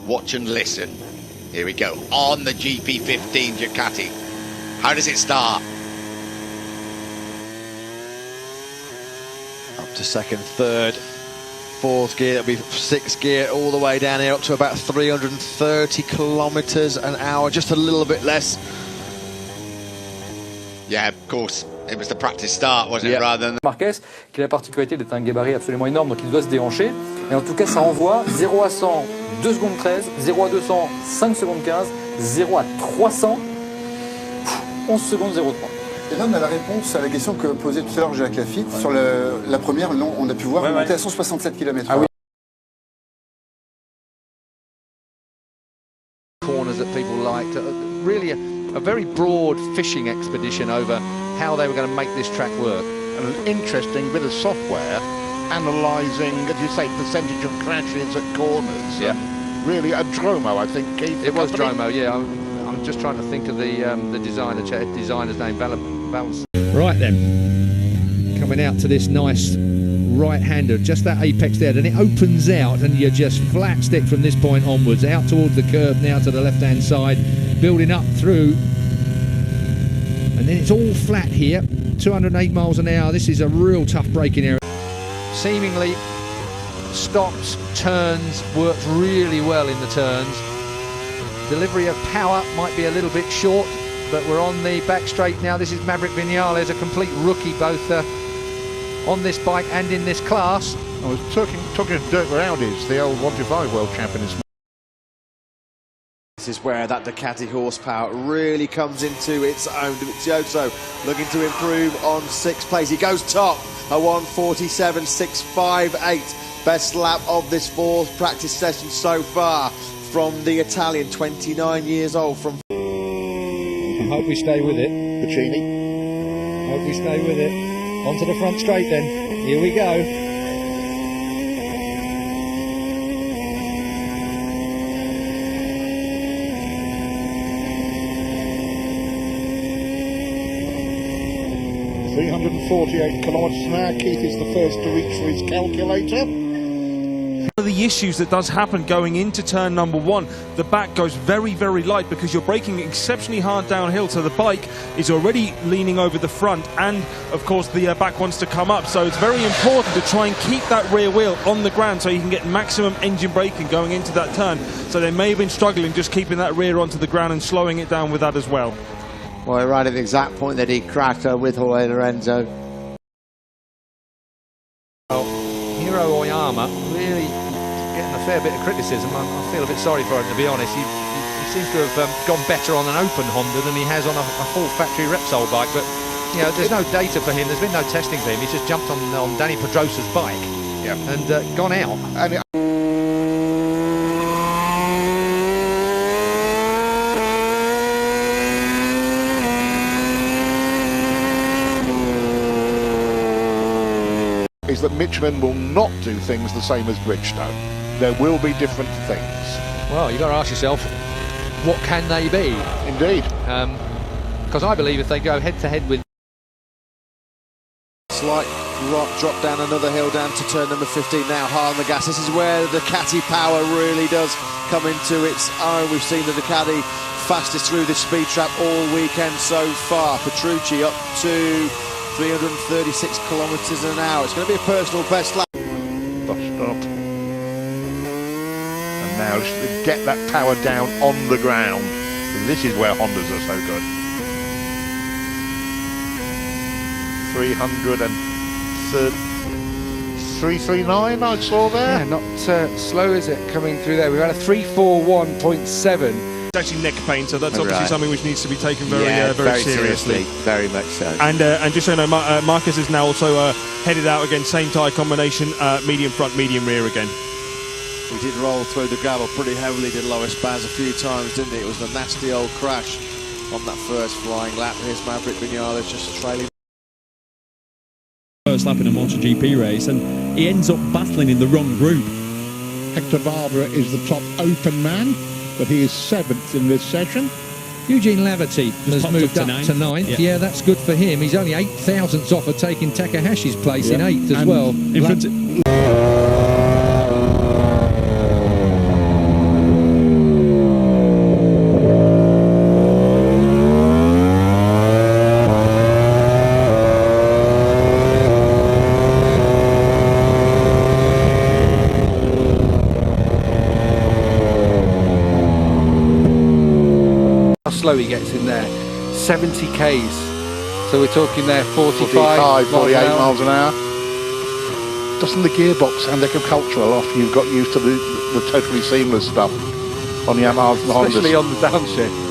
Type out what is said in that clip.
Watch and listen. Here we go, on the GP15 Ducati. How does it start? Up to second, third, fourth gear, it'll be sixth gear all the way down here up to about 330 kilometers an hour, just a little bit less. Yeah, of course, it was the practice start, wasn't it, rather than... Marquez, qui a la particularité d'être un gabarit absolument énorme, donc il doit se déhancher. Et en tout cas, ça envoie 0 à 100, 2 secondes 13, 0 à 200, 5 secondes 15, 0 à 300, 11 secondes 03. Et là, on a la réponse à la question que posait tout à l'heure Jacques Lafitte. Ouais. Sur la première, non, on a pu voir monter à 167 km/h. Ah oui. Corners that people liked. Really a very broad fishing expedition over how they were going to make this track work. And an interesting bit of software analysing, as you say, percentage of crashes at corners. Yeah. Really, a Dromo, I think, gave it was Dromo, yeah. I'm just trying to think of the designer's name, Balance. Right then, coming out to this nice right-hander, just that apex there, then it opens out and you just flat stick from this point onwards, out towards the curve now to the left-hand side, building up through, and then it's all flat here, 208 miles an hour. This is a real tough braking area. Seemingly stops, turns, works really well in the turns. Delivery of power might be a little bit short, but we're on the back straight now. This is Maverick Vinales, a complete rookie, both on this bike and in this class. I was talking to Dirk Rowdies, the old 125 world champion. This is where that Ducati horsepower really comes into its own. Dovizioso looking to improve on sixth place. He goes top, a 1:47.658. Best lap of this fourth practice session so far from the Italian, 29 years old. From I hope we stay with it. Puccini. Hope we stay with it. Onto the front straight then. Here we go. .348 kilometres an hour. Keith is the first to reach for his calculator. One of the issues that does happen going into turn number one, the back goes very, very light because you're braking exceptionally hard downhill, so the bike is already leaning over the front, and of course the back wants to come up, so it's very important to try and keep that rear wheel on the ground so you can get maximum engine braking going into that turn. So they may have been struggling just keeping that rear onto the ground and slowing it down with that as well. Well, right at the exact point that he cracked with Jorge Lorenzo. Hiro Oyama really getting a fair bit of criticism. I feel a bit sorry for him, to be honest. He seems to have gone better on an open Honda than he has on a full factory Repsol bike, but you know, there's no data for him, there's been no testing for him. He's just jumped on Danny Pedrosa's bike and gone out. Is that Michelin will not do things the same as Bridgestone. There will be different things. Well, you've got to ask yourself, what can they be? Indeed. Because I believe if they go head-to-head with... Slight drop down another hill down to turn number 15 now, high on the gas. This is where the Ducati power really does come into its own. We've seen the Ducati fastest through this speed trap all weekend so far. Petrucci up to 336 kilometres an hour. It's going to be a personal best lap. Stop. And now let's get that power down on the ground. This is where Hondas are so good. 339 I saw there. Yeah, not slow, is it, coming through there? We've had a 341.7. It's actually neck pain, so that's obviously something which needs to be taken very seriously. Very much so. And just so you know, Marquez is now also headed out again, same tyre combination, medium front, medium rear again. He did roll through the gravel pretty heavily, did Lois Baz a few times, didn't he? It was a nasty old crash on that first flying lap. Here's Maverick Vinales just trailing. First lap in a MotoGP race, and he ends up battling in the wrong group. Hector Barbara is the top open man, but he is 7th in this session. Eugene Laverty has moved up to 9th. Yeah, that's good for him. He's only 8 thousandths off of taking Takahashi's place in 8th as well. how slow he gets in there. 70 Ks. So we're talking there 45, 48 miles an hour. Doesn't the gearbox and agricultural after you've got used to the totally seamless stuff on the Yamahas and the Hondas? Especially on the downshift.